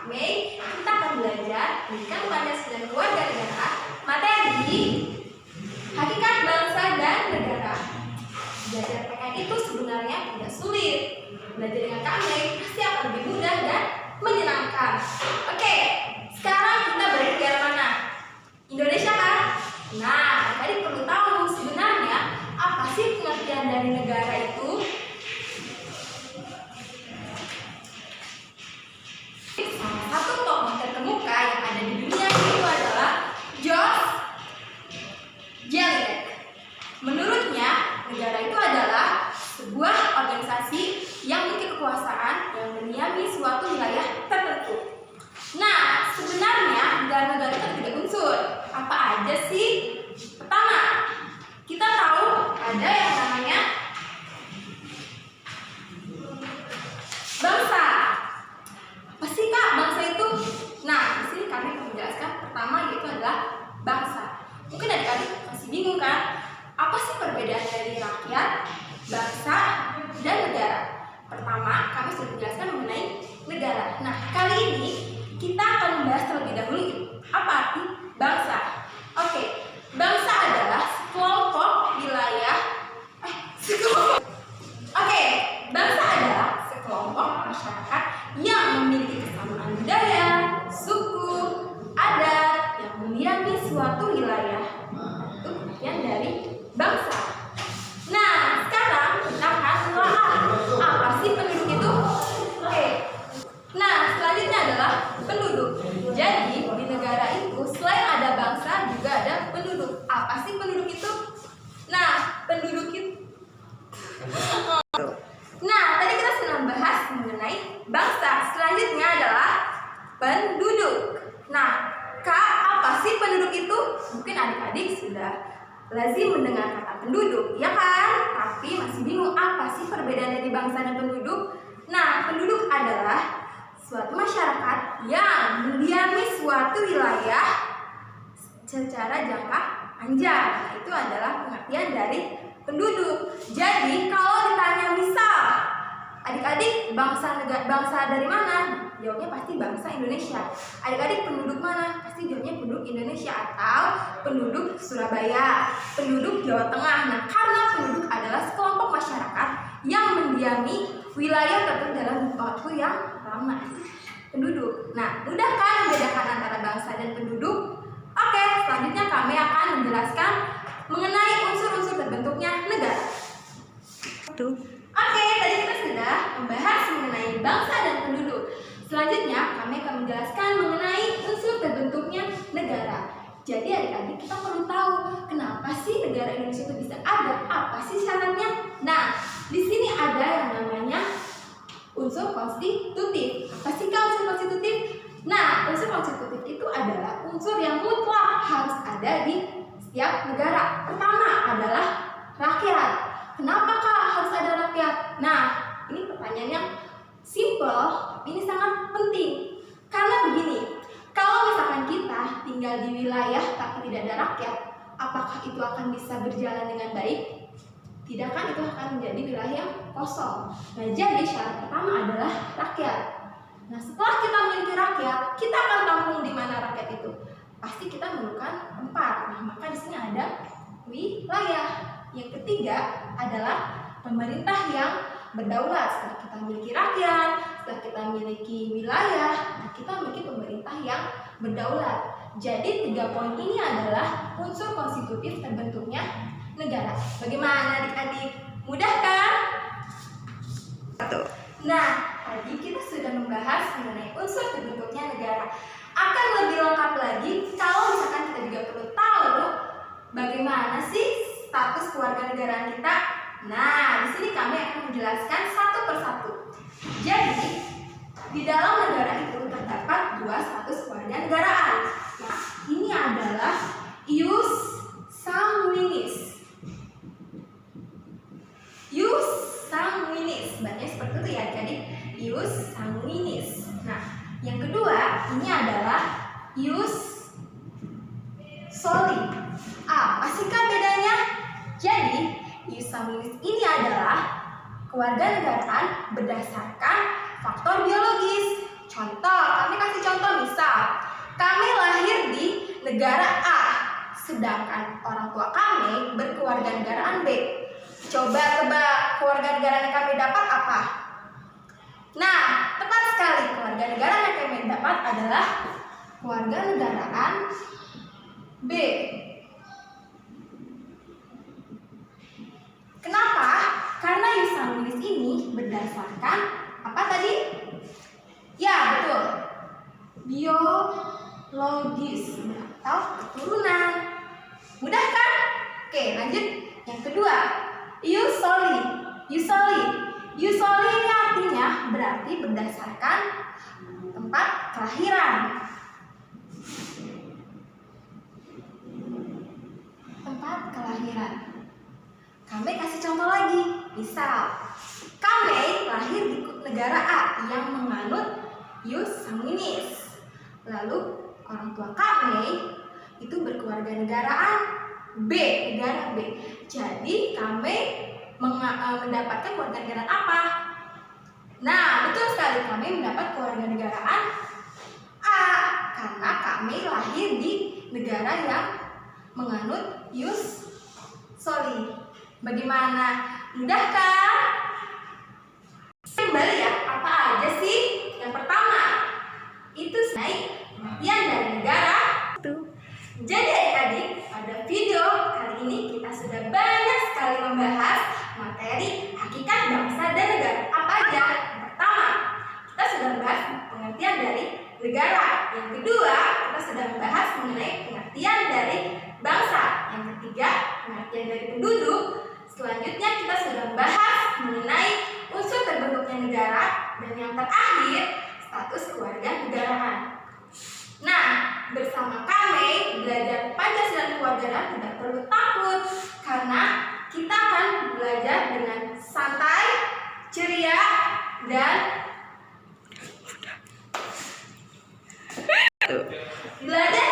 Mei kita akan belajar pendidikan Pancasila dan Kewarganegaraan materi hakikat bangsa dan negara. Belajar PKN itu sebenarnya tidak sulit. Belajar dengan Kak Mei pasti akan lebih mudah dan menyenangkan. Oke, sekarang kita balik ke mana? Indonesia kan? Nah, tadi perlu tahu sebenarnya apa sih pengertian dari negara itu? Salah satu tokoh terkemuka yang ada di dunia itu adalah George Jellinek. Menurutnya, negara itu adalah sebuah organisasi yang memiliki kekuasaan yang mendiami suatu wilayah tertentu. Nah, sebenarnya negara-negara itu ada 3 unsur. Apa aja sih? Pertama, kita tahu ada yang namanya bangsa. Apa sih Kak bangsa itu? Nah, di sini kami akan menjelaskan pertama yaitu adalah bangsa. Mungkin adik-adik masih bingung kan? Apa sih perbedaan dari rakyat, bangsa, dan negara? Pertama, kami sudah menjelaskan mengenai negara. Nah, kali ini kita akan membahas terlebih dahulu apa arti bangsa. Oke, bangsa adalah sekelompok wilayah bangsa adalah sekelompok masyarakat yang memiliki kesamaan budaya, suku, adat yang mendiami suatu wilayah. Itu bagian dari bangsa. Nah, sekarang kita akan menelaah apa sih penduduk itu? Oke. Nah, selanjutnya adalah penduduk. Jadi, di negara itu selain ada bangsa juga ada penduduk. Apa sih penduduk itu? Nah, penduduk itu Nah, tadi kita sudah membahas mengenai bangsa. Selanjutnya adalah penduduk. Nah, Kak, apa sih penduduk itu? Mungkin adik-adik sudah lazim mendengar kata penduduk, ya kan? Tapi masih bingung apa sih perbedaan dari bangsa dan penduduk? Nah, penduduk adalah suatu masyarakat yang mendiami suatu wilayah secara jangka panjang. Nah, itu adalah pengertian dari penduduk. Jadi, kalau ditanya misal, adik-adik bangsa dari mana? Jawabnya pasti bangsa Indonesia. Adik-adik penduduk mana? Pasti jawabnya penduduk Indonesia atau penduduk Surabaya, penduduk Jawa Tengah. Nah, karena penduduk adalah sekelompok masyarakat yang mendiami wilayah tertentu dalam waktu yang lama. Penduduk. Nah, mudah kan membedakan antara bangsa dan penduduk? Oke, selanjutnya kami akan menjelaskan mengenai unsur-unsur terbentuknya negara. Oke, tadi kita sudah membahas mengenai bangsa dan penduduk. Selanjutnya, kami akan menjelaskan mengenai unsur terbentuknya negara. Jadi adik-adik kita perlu tahu kenapa sih negara Indonesia itu bisa ada, apa sih syaratnya? Nah, di sini ada yang namanya unsur konstitutif. Apa sih Kak unsur konstitutif? Nah, unsur konstitutif itu adalah unsur yang mutlak harus ada di setiap negara. Pertama adalah rakyat. Kenapa Kak harus ada rakyat? Nah, ini pertanyaannya simple, ini sangat penting. Karena begini, kalau misalkan kita tinggal di wilayah tapi tidak ada rakyat, apakah itu akan bisa berjalan dengan baik? Tidak kan, itu akan menjadi wilayah yang kosong. Nah, jadi syarat pertama adalah rakyat. Nah, setelah kita memiliki rakyat, kita akan tampung di mana rakyat itu? Pasti kita memerlukan tempat. Nah, maka di sini ada wilayah. Yang ketiga adalah pemerintah yang berdaulat. Setelah kita memiliki rakyat, setelah kita memiliki wilayah, nah kita memiliki pemerintah yang berdaulat. Jadi 3 poin ini adalah unsur konstitutif terbentuknya negara. Bagaimana adik-adik? Mudah kan? Nah, tadi kita sudah membahas mengenai unsur terbentuknya negara. Akan lebih lengkap lagi kalau misalkan kita juga perlu tahu bagaimana sih status kewarganegaraan kita. Nah, di sini kami akan menjelaskan satu persatu. Jadi, di dalam negara itu terdapat 2 status kewarganegaraan. Nah, ini adalah ius sanguinis. Ius sanguinis, bacanya seperti itu ya, jadi ius sanguinis. Nah, yang kedua ini adalah ius soli. Apa sih Kak bedanya? Jadi, ius sanguinis ini adalah kewarganegaraan berdasarkan faktor biologis. Contoh, kami kasih negara A, sedangkan orang tua kami berkewarganegaraan B. Coba tebak kewarganegaraan yang kami dapat apa? Nah, tepat sekali, kewarganegaraan yang kami dapat adalah kewarganegaraan B. Kenapa? Karena ius sanguinis ini berdasarkan apa tadi? Ya, betul. Biologis atau keturunan. Mudah kan? Oke, lanjut. Yang kedua, ius soli. Ius soli. Ius soli ini artinya berarti berdasarkan tempat kelahiran. Tempat kelahiran. Kami kasih contoh lagi. Misal, kami lahir di negara A yang menganut ius sanguinis. Lalu orang tua kami itu berkewarganegaraan B, negara B. Jadi kami mendapatkan kewarganegaraan apa? Nah, betul sekali, kami mendapat kewarganegaraan A karena kami lahir di negara yang menganut ius soli. Bagaimana? Mudah kan? Kembali ya, apa aja sih? Yang pertama, itu pengertian dari negara. Jadi adik-adik, pada video kali ini kita sudah banyak sekali membahas materi hakikat bangsa dan negara. Apa aja? Yang pertama, kita sudah membahas pengertian dari negara. Yang kedua, kita sudah membahas mengenai pengertian dari bangsa. Yang ketiga, pengertian dari penduduk. Selanjutnya kita sudah membahas mengenai unsur terbentuknya negara. Dan yang terakhir, status kewarganegaraan. Nah, bersama kami belajar Pancasila dan kewarganegaraan tidak perlu takut karena kita akan belajar dengan santai, ceria, dan belajar